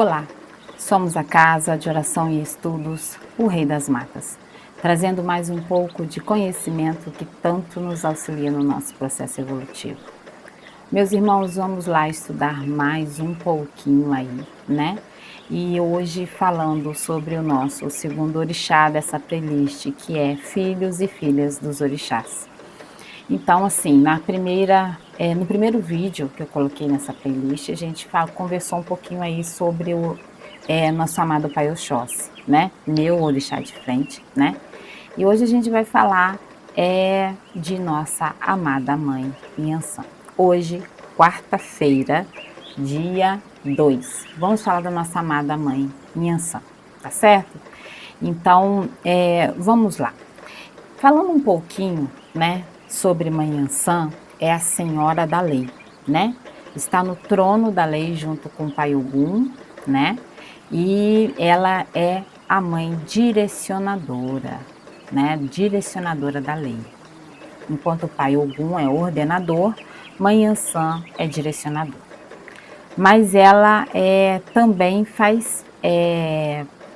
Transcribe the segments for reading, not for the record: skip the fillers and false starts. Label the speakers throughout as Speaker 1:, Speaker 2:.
Speaker 1: Olá, somos a Casa de Oração e Estudos, o Rei das Matas, trazendo mais um pouco de conhecimento que tanto nos auxilia no nosso processo evolutivo. Meus irmãos, vamos lá estudar mais um pouquinho aí, né? E hoje falando sobre o segundo orixá dessa playlist, que é Filhos e Filhas dos Orixás. Então, assim, no primeiro vídeo que eu coloquei nessa playlist, a gente conversou um pouquinho aí sobre nosso amado Pai Oxóssi, né? Meu orixá de frente, né? E hoje a gente vai falar de nossa amada mãe Inhansã. Hoje, quarta-feira, dia 2. Vamos falar da nossa amada mãe Inhansã, tá certo? Então, vamos lá. Falando um pouquinho, né, sobre Mãe Ansan, é a senhora da lei, né? Está no trono da lei junto com o Pai Ogum, né? E ela é a mãe direcionadora, né? Direcionadora da lei. Enquanto o Pai Ogum é ordenador, Mãe Ansan é direcionador. Mas ela também faz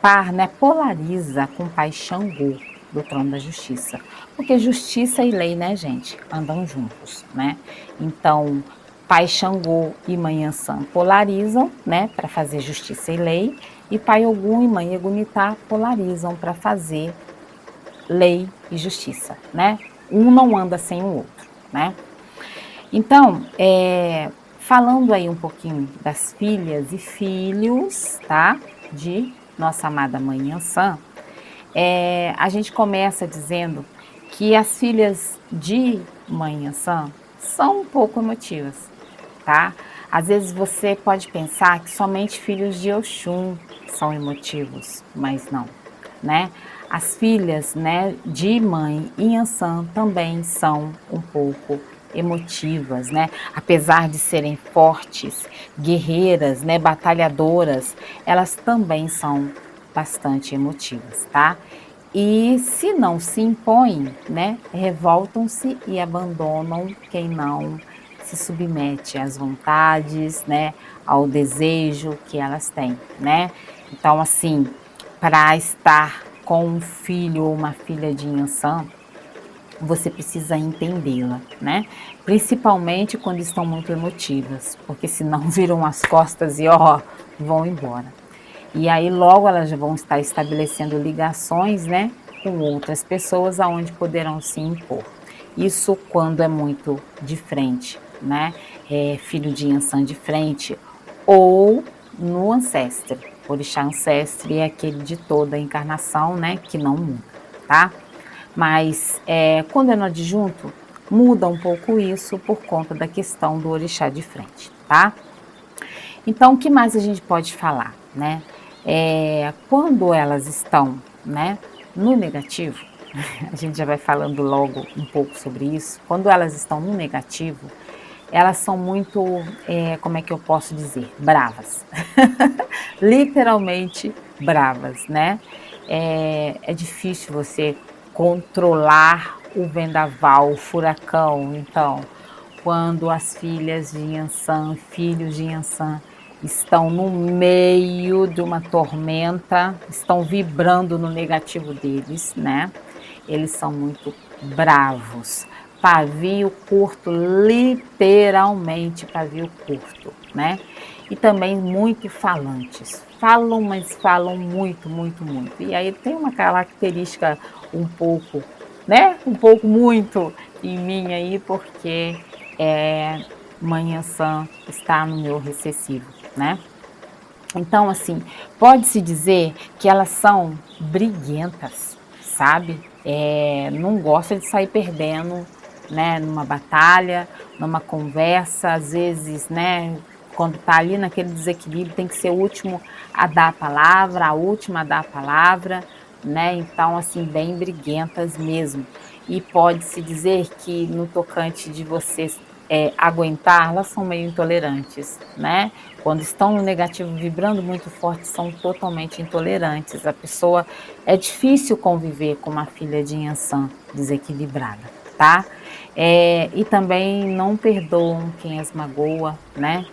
Speaker 1: par, né? Polariza com o Pai Xangô, do trono da justiça. Porque justiça e lei, né, gente, andam juntos, né? Então, Pai Xangô e Mãe Ansan polarizam, né, para fazer justiça e lei, e Pai Ogum e Mãe Egunitá polarizam para fazer lei e justiça, né? Um não anda sem o outro, né? Então, falando aí um pouquinho das filhas e filhos, tá? De nossa amada Mãe Ansan, a gente começa dizendo que as filhas de Mãe Ansan são um pouco emotivas, tá? Às vezes você pode pensar que somente filhos de Oxum são emotivos, mas não, né? As filhas, né, de Mãe Inhansã também são um pouco emotivas, né? Apesar de serem fortes, guerreiras, né, batalhadoras, elas também são bastante emotivas, tá? E se não se impõem, né, revoltam-se e abandonam quem não se submete às vontades, né, ao desejo que elas têm, né? Então, assim, para estar com um filho ou uma filha de Inhansã, você precisa entendê-la, né? Principalmente quando estão muito emotivas, porque senão viram as costas e vão embora. E aí logo elas já vão estar estabelecendo ligações, né, com outras pessoas aonde poderão se impor. Isso quando é muito de frente, né? Filho de Yansan de frente ou no ancestre. Orixá ancestre é aquele de toda a encarnação, né, que não muda, tá? Mas quando é no adjunto, muda um pouco isso por conta da questão do orixá de frente, tá? Então, o que mais a gente pode falar, né? Quando elas estão, né, no negativo, a gente já vai falando logo um pouco sobre isso. Quando elas estão no negativo, elas são muito, como é que eu posso dizer, bravas, literalmente bravas, né? É difícil você controlar o vendaval, o furacão. Então, quando as filhas de Yansan, filhos de Yansan, estão no meio de uma tormenta, estão vibrando no negativo deles, né? Eles são muito bravos. Pavio curto, literalmente pavio curto, né? E também muito falantes. Falam, mas falam muito, muito, muito. E aí tem uma característica um pouco, né? Um pouco muito em mim aí, porque Mãe Ansan está no meu recessivo, né? Então, assim, pode-se dizer que elas são briguentas, sabe? Não gosta de sair perdendo, né? Numa batalha, numa conversa, às vezes, né? Quando tá ali naquele desequilíbrio, tem que ser o último a dar a palavra, a última a dar a palavra, né? Então, assim, bem briguentas mesmo. E pode-se dizer que no tocante de vocês aguentar, elas são meio intolerantes, né? Quando estão no negativo vibrando muito forte, são totalmente intolerantes. A pessoa, é difícil conviver com uma filha de Yansan desequilibrada, tá? E também não perdoam quem as magoa, né?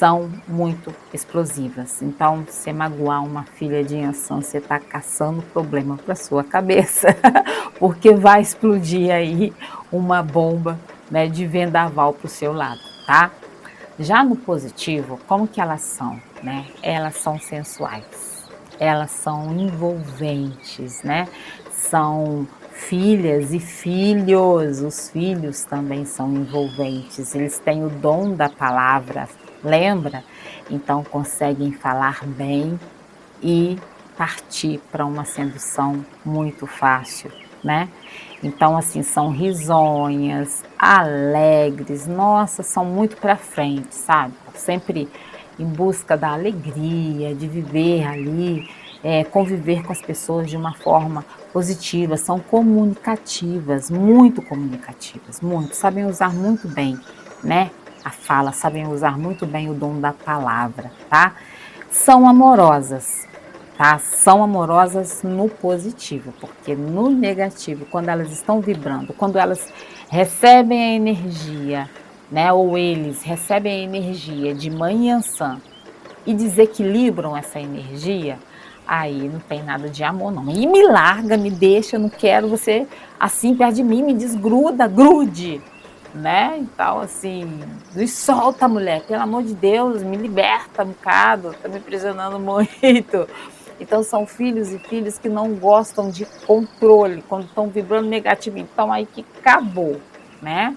Speaker 1: são muito explosivas. Então, se magoar uma filha de Yansan, você está caçando problema para sua cabeça, porque vai explodir aí uma bomba, né, de vendaval para o seu lado, tá? Já no positivo, como que elas são, né? Elas são sensuais, elas são envolventes, né? São filhas e filhos, os filhos também são envolventes, eles têm o dom da palavra, lembra? Então conseguem falar bem e partir para uma sedução muito fácil, né? Então, assim, são risonhas, alegres, nossa, são muito para frente, sabe? Sempre em busca da alegria, de viver ali, conviver com as pessoas de uma forma positiva, são comunicativas, muito, sabem usar muito bem, né? A fala, sabem usar muito bem o dom da palavra, tá? São amorosas, tá? São amorosas no positivo, porque no negativo, quando elas estão vibrando, quando elas recebem a energia, né? Ou eles recebem a energia de Mãe Yansan e desequilibram essa energia, aí não tem nada de amor, não. E me larga, me deixa, eu não quero você assim perto de mim, me desgruda, grude, né? Então, assim, me solta, mulher, pelo amor de Deus, me liberta um bocado, tá me aprisionando muito. Então, são filhos e filhas que não gostam de controle, quando estão vibrando negativo, então aí que acabou, né?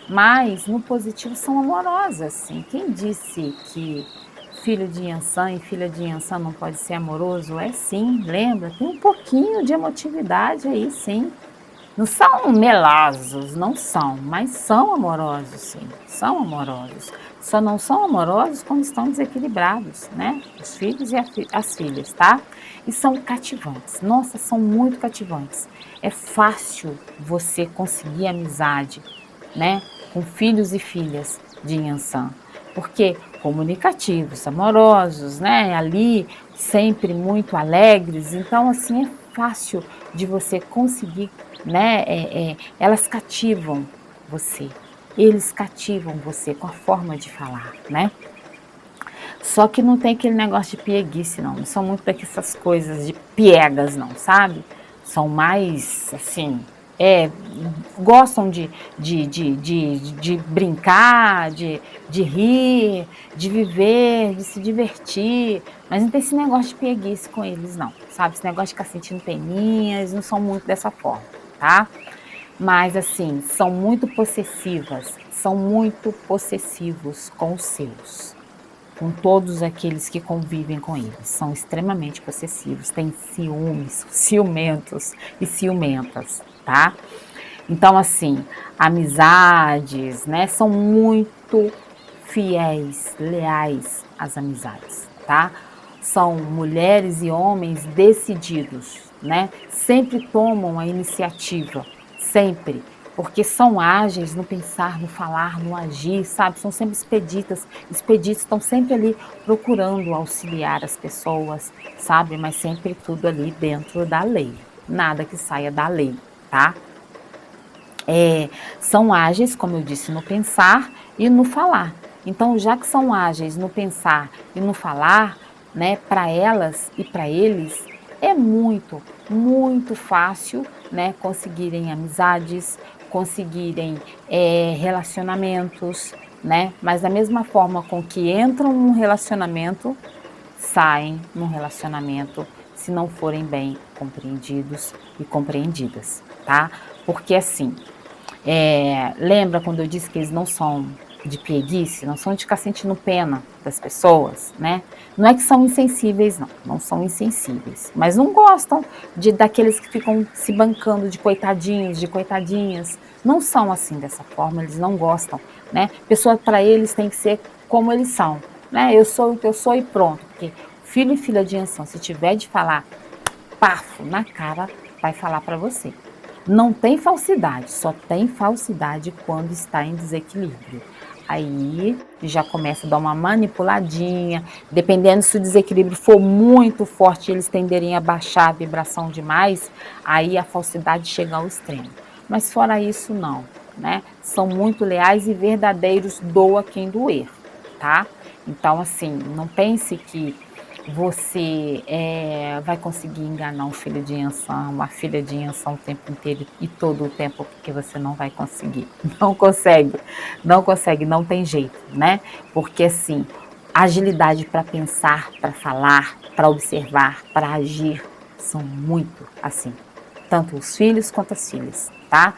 Speaker 1: Mas no positivo são amorosas, sim. Quem disse que filho de Yansan e filha de Yansan não pode ser amoroso? É sim, lembra? Tem um pouquinho de emotividade aí, sim. Não são melosos, não são, mas são amorosos, sim, são amorosos. Só não são amorosos quando estão desequilibrados, né? Os filhos e as filhas, tá? E são cativantes. Nossa, são muito cativantes. É fácil você conseguir amizade, né? Com filhos e filhas de Yansan, porque comunicativos, amorosos, né? Ali sempre muito alegres. Então, assim, é fácil de você conseguir, né? Elas cativam você, eles cativam você com a forma de falar, né? Só que não tem aquele negócio de pieguice, não. Não são muito dessas coisas de piegas, não, sabe? São mais, assim, gostam de brincar, de rir, de viver, de se divertir, mas não tem esse negócio de pieguice com eles, não, sabe? Esse negócio de ficar sentindo peninha, eles não são muito dessa forma, tá? Mas, assim, são muito possessivas, são muito possessivos com os seus, com todos aqueles que convivem com eles. São extremamente possessivos, têm ciúmes, ciumentos e ciumentas, tá? Então, assim, amizades, né, são muito fiéis, leais às amizades, tá? São mulheres e homens decididos, né? Sempre tomam a iniciativa, sempre, porque são ágeis no pensar, no falar, no agir, sabe? São sempre expeditos, estão sempre ali procurando auxiliar as pessoas, sabe? Mas sempre tudo ali dentro da lei, nada que saia da lei, tá? São ágeis, como eu disse, no pensar e no falar. Então, já que são ágeis no pensar e no falar, né, para elas e para eles, é muito, muito fácil, né, conseguirem amizades, conseguirem relacionamentos, né? Mas da mesma forma com que entram num relacionamento, saem num relacionamento se não forem bem compreendidos e compreendidas, tá? Porque assim, lembra quando eu disse que eles não são de pieguice, não são de ficar sentindo pena das pessoas, né? Não é que são insensíveis, não, não são insensíveis, mas não gostam daqueles que ficam se bancando de coitadinhos, de coitadinhas, não são assim dessa forma, eles não gostam, né? Pessoa para eles tem que ser como eles são, né? Eu sou o que eu sou e pronto, porque filho e filha de Anção, se tiver de falar pafo na cara, vai falar para você. Não tem falsidade, só tem falsidade quando está em desequilíbrio. Aí já começa a dar uma manipuladinha, dependendo se o desequilíbrio for muito forte, eles tenderem a baixar a vibração demais, aí a falsidade chega ao extremo. Mas fora isso, não, né? São muito leais e verdadeiros, doa quem doer, tá? Então, assim, não pense que você vai conseguir enganar um filho de Iansã, uma filha de Iansã o tempo inteiro e todo o tempo, porque você não vai conseguir. Não consegue, não consegue, não tem jeito, né? Porque, assim, agilidade para pensar, para falar, para observar, para agir, são muito assim, tanto os filhos quanto as filhas, tá?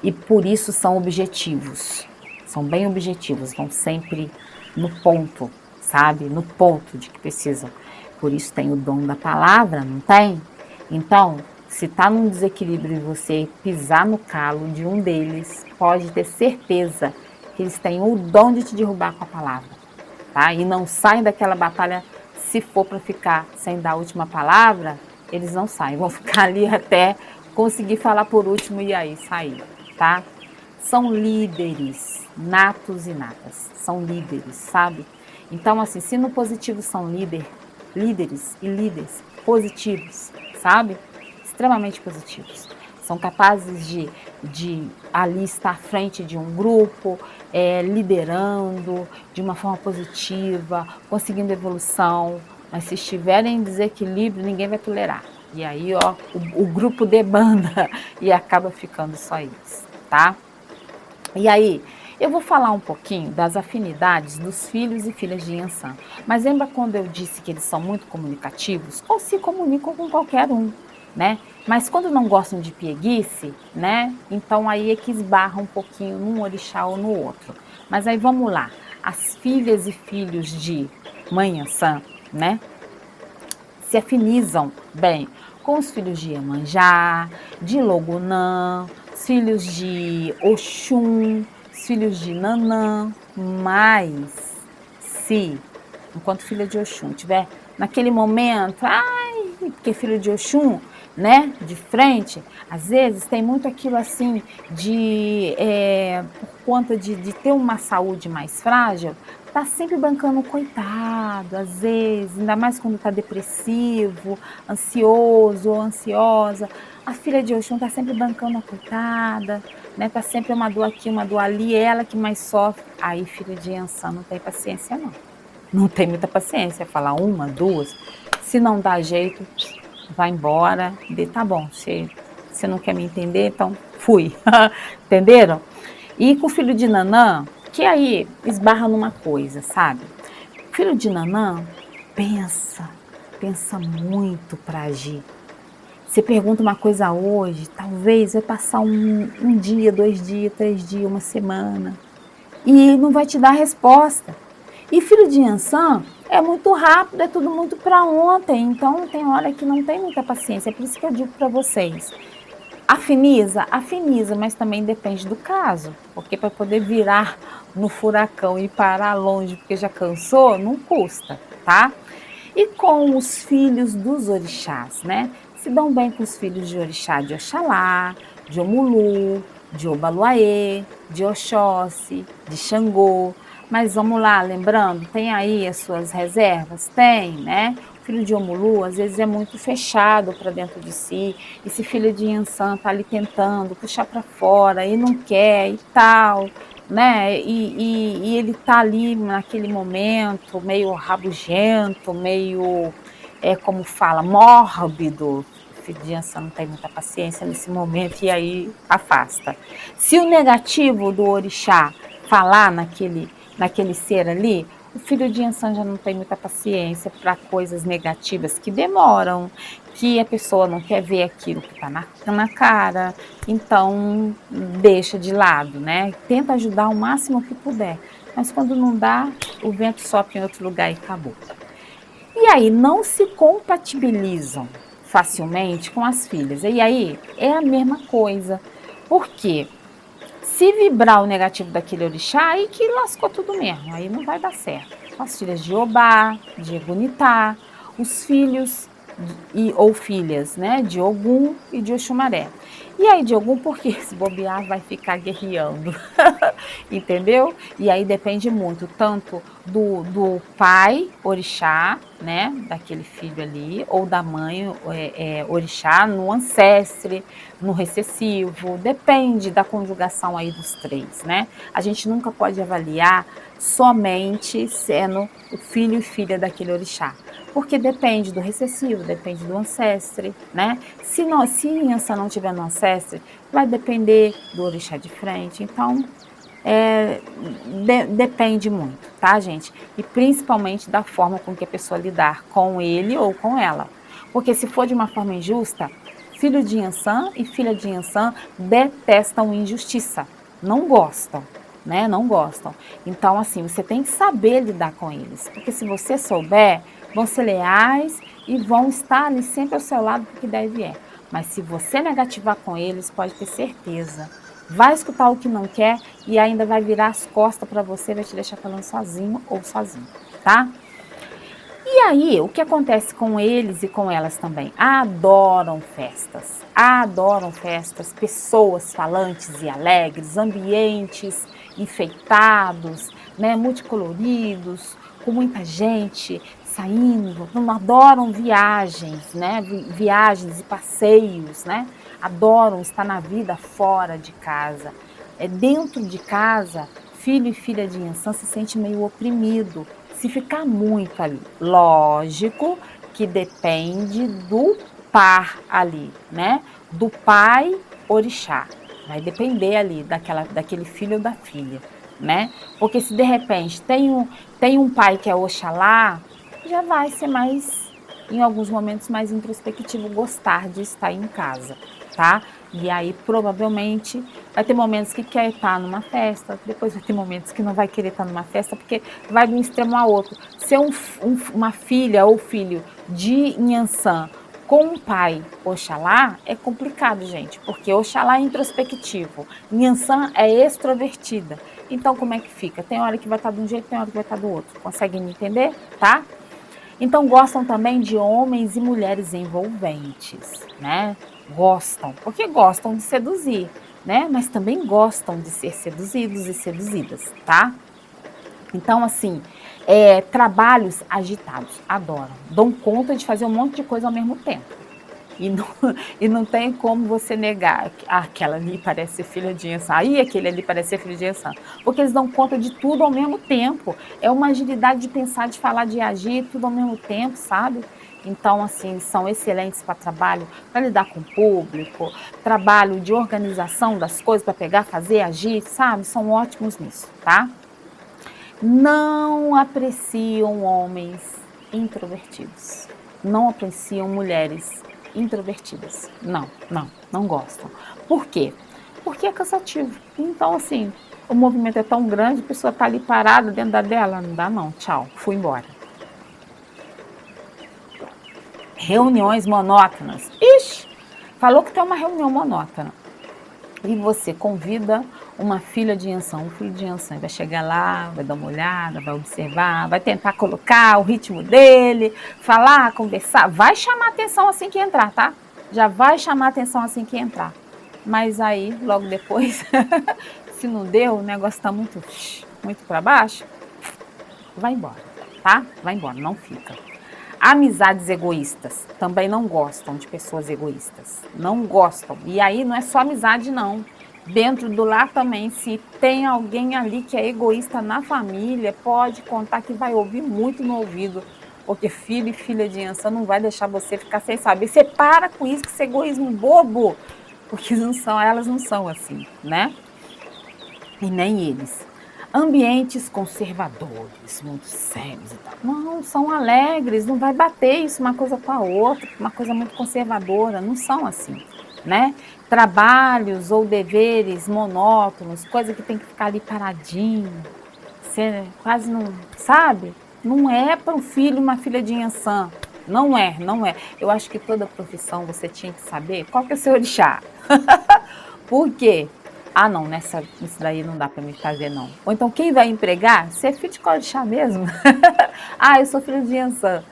Speaker 1: E por isso são objetivos, são bem objetivos, vão sempre no ponto, sabe? No ponto de que precisam. Por isso tem o dom da palavra, não tem? Então, se está num desequilíbrio e você pisar no calo de um deles, pode ter certeza que eles têm o dom de te derrubar com a palavra, tá? E não saem daquela batalha se for para ficar sem dar a última palavra, eles não saem, vão ficar ali até conseguir falar por último e aí sair, tá? São líderes, natos e natas, são líderes, sabe? Então, assim, se no positivo são líderes e líderes positivos, sabe? Extremamente positivos. São capazes de ali estar à frente de um grupo, liderando de uma forma positiva, conseguindo evolução. Mas se estiverem em desequilíbrio, ninguém vai tolerar. E aí, ó, o grupo debanda e acaba ficando só eles, tá? E aí, eu vou falar um pouquinho das afinidades dos filhos e filhas de Yansan. Mas lembra quando eu disse que eles são muito comunicativos? Ou se comunicam com qualquer um, né? Mas quando não gostam de pieguice, né? Então aí é que esbarra um pouquinho num orixá ou no outro. Mas aí vamos lá. As filhas e filhos de Mãe Yansan, né? Se afinizam bem com os filhos de Iemanjá, de Logunã, os filhos de Oxum, os filhos de Nanã, mas se, enquanto filha de Oxum, tiver naquele momento, ai, porque filho de Oxum, né, de frente, às vezes tem muito aquilo assim por conta de ter uma saúde mais frágil, tá sempre bancando o coitado, às vezes, ainda mais quando tá depressivo, ansioso ou ansiosa. A filha de Oxum tá sempre bancando a coitada, né? Tá sempre uma dor aqui, uma dor ali, ela que mais sofre. Aí, filha de Iansã não tem paciência, não. Não tem muita paciência, falar uma, duas. Se não dá jeito, vai embora. Tá bom, você não quer me entender, então fui. Entenderam? E com o filho de Nanã, que aí esbarra numa coisa, sabe? O filho de Nanã pensa muito para agir. Você pergunta uma coisa hoje, talvez vai passar um dia, 2 dias, 3 dias, uma semana, e não vai te dar resposta. E filho de Yansan é muito rápido, é tudo muito para ontem, então tem hora que não tem muita paciência. É por isso que eu digo para vocês, afiniza, mas também depende do caso, porque para poder virar no furacão e parar longe porque já cansou, não custa, tá? E com os filhos dos orixás, né? Se dão bem com os filhos de orixá de Oxalá, de Omulu, de Obaluaê, de Oxóssi, de Xangô. Mas vamos lá, lembrando, tem aí as suas reservas? Tem, né? O filho de Omulu, às vezes, é muito fechado para dentro de si. Esse filho de Yansan está ali tentando puxar para fora e não quer e tal, né? E ele está ali naquele momento meio rabugento, meio, como fala, mórbido. O filho de Yansan não tem muita paciência nesse momento e aí afasta. Se o negativo do orixá falar naquele ser ali, o filho de Yansan já não tem muita paciência para coisas negativas que demoram, que a pessoa não quer ver aquilo que está na cara, então deixa de lado, né? Tenta ajudar o máximo que puder, mas quando não dá, o vento sopra em outro lugar e acabou. E aí não se compatibilizam facilmente com as filhas. E aí é a mesma coisa. Por quê? Se vibrar o negativo daquele orixá, aí que lascou tudo mesmo, aí não vai dar certo. As filhas de Obá, de Egunitá, os filhos ou filhas, né, de Ogum e de Oxumaré. E aí de Ogum, porque se bobear vai ficar guerreando, entendeu? E aí depende muito, tanto do pai orixá, né, daquele filho ali, ou da mãe orixá, no ancestre, no recessivo, depende da conjugação aí dos três, né? A gente nunca pode avaliar somente sendo o filho e filha daquele orixá, porque depende do recessivo, depende do ancestre, né? Se Inhansã não tiver no ancestre, vai depender do orixá de frente. Então, depende muito, tá, gente? E principalmente da forma com que a pessoa lidar com ele ou com ela. Porque se for de uma forma injusta, filho de Inhansã e filha de Inhansã detestam injustiça, não gostam, né? Não gostam. Então, assim, você tem que saber lidar com eles, porque se você souber, vão ser leais e vão estar ali sempre ao seu lado porque deve é. Mas se você negativar com eles, pode ter certeza, vai escutar o que não quer e ainda vai virar as costas para você, vai te deixar falando sozinho ou sozinho, tá? E aí, o que acontece com eles e com elas também? Adoram festas, pessoas falantes e alegres, ambientes enfeitados, né, multicoloridos, com muita gente saindo, adoram viagens, né, viagens e passeios, né, adoram estar na vida fora de casa. Dentro de casa, filho e filha de Inhansã se sente meio oprimido, se ficar muito ali. Lógico que depende do par ali, né? Do pai orixá. Vai depender ali daquele filho ou da filha, né? Porque se de repente tem um pai que é Oxalá, já vai ser mais, em alguns momentos, mais introspectivo, gostar de estar em casa, tá? E aí, provavelmente, vai ter momentos que quer estar numa festa, depois vai ter momentos que não vai querer estar numa festa, porque vai de um extremo a outro. Ser uma filha ou filho de Inhansã com um pai Oxalá é complicado, gente, porque Oxalá é introspectivo, Inhansã é extrovertida. Então, como é que fica? Tem hora que vai estar de um jeito, tem hora que vai estar do outro. Conseguem me entender? Tá? Então, gostam também de homens e mulheres envolventes, né? Gostam, porque gostam de seduzir, né? Mas também gostam de ser seduzidos e seduzidas, tá? Então, assim, trabalhos agitados, adoram. Dão conta de fazer um monte de coisa ao mesmo tempo. E não, e não tem como você negar que aquela ali parece ser filha de Inhansã, aí aquele ali parece ser filho de Inhansã, porque eles dão conta de tudo ao mesmo tempo. É uma agilidade de pensar, de falar, de agir, tudo ao mesmo tempo, sabe? Então, assim, são excelentes para trabalho, para lidar com o público, trabalho de organização das coisas, para pegar, fazer, agir, sabe? São ótimos nisso, tá? Não apreciam homens introvertidos. Não apreciam mulheres introvertidas. Não, não, não gostam. Por quê? Porque é cansativo. Então, assim, o movimento é tão grande, a pessoa está ali parada dentro da dela, não dá não, tchau, fui embora. Reuniões monótonas. Ixi, falou que tem uma reunião monótona. E você convida uma filha de Inhansã, um filho de Inhansã, vai chegar lá, vai dar uma olhada, vai observar, vai tentar colocar o ritmo dele, falar, conversar, vai chamar atenção assim que entrar, tá? Já vai chamar atenção assim que entrar. Mas aí, logo depois, se não deu, o negócio está muito para baixo, vai embora, tá? Vai embora, não fica. Amizades egoístas também não gostam de pessoas egoístas. Não gostam. E aí não é só amizade, não. Dentro do lar também, se tem alguém ali que é egoísta na família, pode contar que vai ouvir muito no ouvido. Porque filho e filha de Inhansã não vai deixar você ficar sem saber. Você para com isso, que esse egoísmo bobo. Porque não são, elas não são assim, né? E nem eles. Ambientes conservadores, muito sérios e tal. Não, são alegres, não vai bater isso uma coisa com a outra, uma coisa muito conservadora, não são assim, né? Trabalhos ou deveres monótonos, coisa que tem que ficar ali paradinho, você quase não, sabe? Não é para um filho, uma filha de Inhansã. Não é, não é. Eu acho que toda profissão você tinha que saber qual que é o seu orixá. Por quê? Ah, não, isso daí não dá para me fazer, não. Ou então, quem vai empregar? Você é filho de qual orixá mesmo? Ah, eu sou filho de Yansan.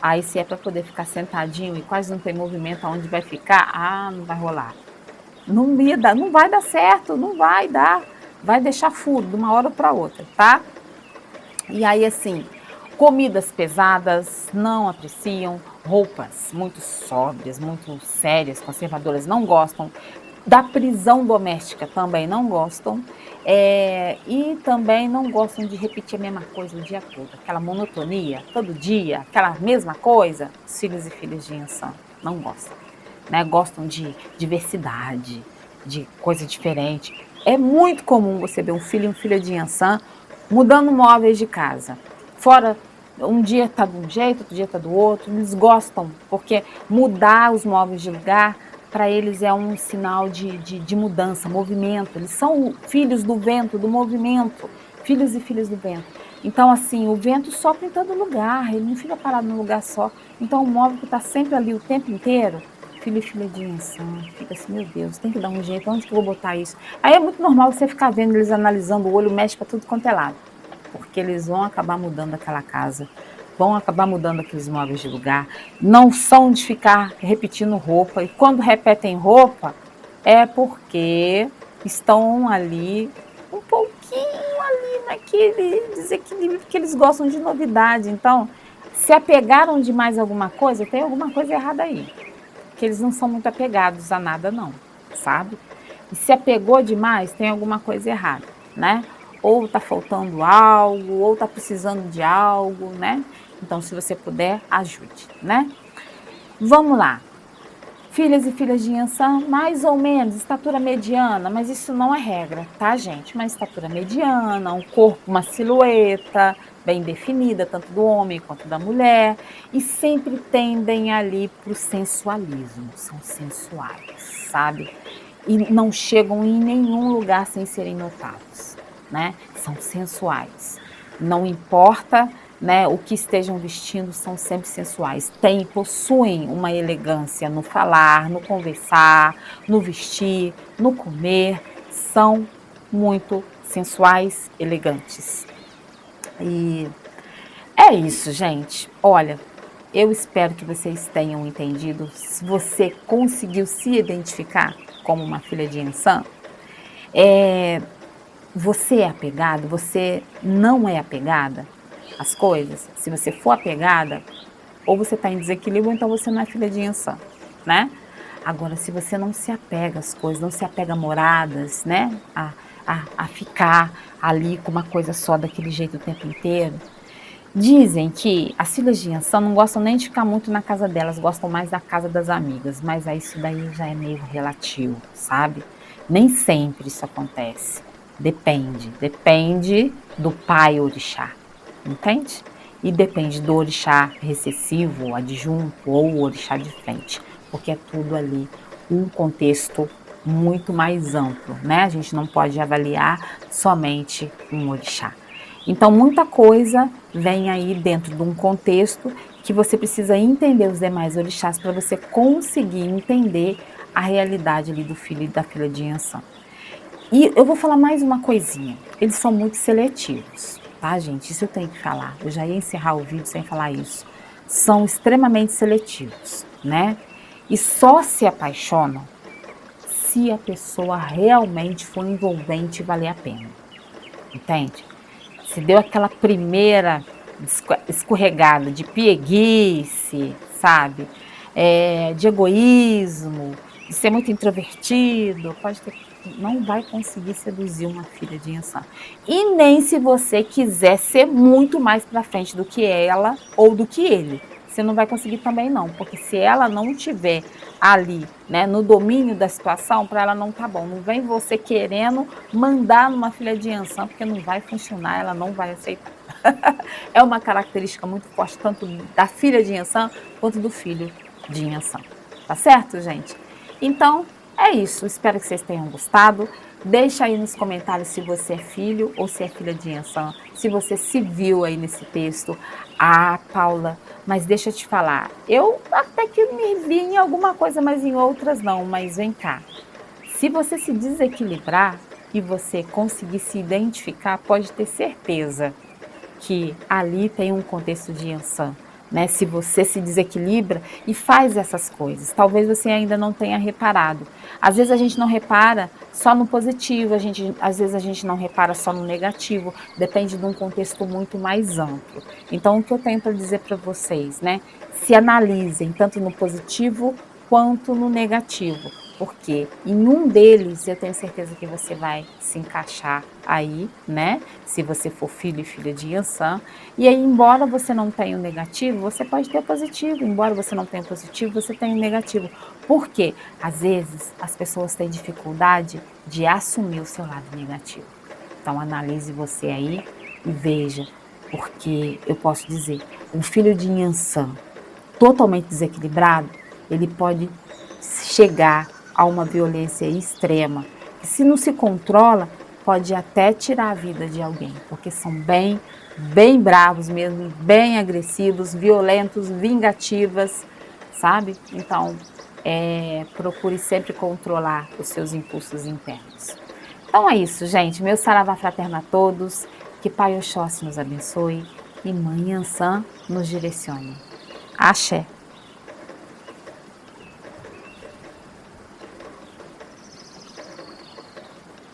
Speaker 1: Aí se é para poder ficar sentadinho e quase não tem movimento aonde vai ficar, não vai rolar. Não ia dar, não vai dar certo, não vai dar. Vai deixar furo de uma hora para outra, tá? E aí, assim, comidas pesadas não apreciam, roupas muito sóbrias, muito sérias, conservadoras, não gostam. Da prisão doméstica também não gostam. E também não gostam de repetir a mesma coisa o dia todo, aquela monotonia, todo dia, aquela mesma coisa. Os filhos e filhas de Yansan não gostam, né? Gostam de diversidade, de coisa diferente. É muito comum você ver um filho e uma filha de Yansan mudando móveis de casa. Fora, um dia está de um jeito, outro dia está do outro. Eles gostam, porque mudar os móveis de lugar, para eles é um sinal de mudança, movimento. Eles são filhos do vento, do movimento, filhos e filhas do vento. Então, assim, o vento sopra em todo lugar, ele não fica parado num lugar só. Então, o móvel que está sempre ali o tempo inteiro, filho e filha de Yansan, fica assim, meu Deus, tem que dar um jeito, onde que eu vou botar isso? Aí é muito normal você ficar vendo eles analisando, o olho mexe para tudo quanto é lado, porque eles vão acabar mudando aquela casa, vão acabar mudando aqueles móveis de lugar, não são de ficar repetindo roupa, e quando repetem roupa, é porque estão ali um pouquinho ali naquele desequilíbrio, porque eles gostam de novidade. Então, se apegaram demais a alguma coisa, tem alguma coisa errada aí, que eles não são muito apegados a nada não, sabe. E se apegou demais, tem alguma coisa errada, né. Ou está faltando algo, ou está precisando de algo, né. Então se você puder, ajude, né. Vamos lá, filhas e filhas de Yansan, mais ou menos, estatura mediana, mas isso não é regra, tá gente? Uma estatura mediana, um corpo, uma silhueta bem definida, tanto do homem quanto da mulher, e sempre tendem ali para o sensualismo, são sensuais, sabe? E não chegam em nenhum lugar sem serem notados, né? São sensuais. Não importa, né, o que estejam vestindo, são sempre sensuais. Possuem uma elegância no falar, no conversar, no vestir, no comer, são muito sensuais, elegantes. E é isso, gente. Olha, eu espero que vocês tenham entendido. Se você conseguiu se identificar como uma filha de Yansan, você é apegado, você não é apegada às coisas. Se você for apegada, ou você está em desequilíbrio, ou então você não é filha de Yansan, né? Agora, se você não se apega às coisas, não se apega a moradas, né? A ficar ali com uma coisa só daquele jeito o tempo inteiro. Dizem que as filhas de Yansan não gostam nem de ficar muito na casa delas, gostam mais da casa das amigas, mas aí isso daí já é meio relativo, sabe? Nem sempre isso acontece. Depende do pai orixá, entende? E depende do orixá recessivo, adjunto ou o orixá de frente, porque é tudo ali um contexto muito mais amplo, né? A gente não pode avaliar somente um orixá. Então, muita coisa vem aí dentro de um contexto que você precisa entender os demais orixás para você conseguir entender a realidade ali do filho e da filha de Yansan. E eu vou falar mais uma coisinha, eles são muito seletivos, tá gente? Isso eu tenho que falar, eu já ia encerrar o vídeo sem falar isso. São extremamente seletivos, né? E só se apaixonam se a pessoa realmente for envolvente e valer a pena, entende? Se deu aquela primeira escorregada de pieguice, sabe? De egoísmo, de ser muito introvertido, não vai conseguir seduzir uma filha de Yansan. E nem se você quiser ser muito mais para frente do que ela ou do que ele. Você não vai conseguir também não, porque se ela não tiver ali, né, no domínio da situação, para ela não tá bom. Não vem você querendo mandar numa filha de Yansan, porque não vai funcionar, ela não vai aceitar. É uma característica muito forte, tanto da filha de Yansan, quanto do filho de Yansan. Tá certo, gente? Então, é isso. Espero que vocês tenham gostado. Deixa aí nos comentários se você é filho ou se é filha de Yansan, se você se viu aí nesse texto. Ah, Paula, mas deixa eu te falar, eu até que me vi em alguma coisa, mas em outras não. Mas vem cá, se você se desequilibrar e você conseguir se identificar, pode ter certeza que ali tem um contexto de Yansan, né? Se você se desequilibra e faz essas coisas, talvez você ainda não tenha reparado. Às vezes a gente não repara só no positivo, às vezes a gente não repara só no negativo, depende de um contexto muito mais amplo. Então, o que eu tenho para dizer para vocês, né? Se analisem tanto no positivo quanto no negativo, porque em um deles eu tenho certeza que você vai se encaixar aí, né? Se você for filho e filha de Yansan, e aí, embora você não tenha o negativo, você pode ter o positivo, embora você não tenha o positivo, você tem o negativo. Por quê? Às vezes as pessoas têm dificuldade de assumir o seu lado negativo. Então analise você aí e veja, porque eu posso dizer, um filho de Yansan totalmente desequilibrado, ele pode chegar a uma violência extrema. E se não se controla, pode até tirar a vida de alguém, porque são bem bravos mesmo, bem agressivos, violentos, vingativas, sabe? Então, procure sempre controlar os seus impulsos internos. Então é isso, gente. Meu saravá fraterno a todos. Que Pai Oxóssi nos abençoe e Mãe Ansã nos direcione. Axé.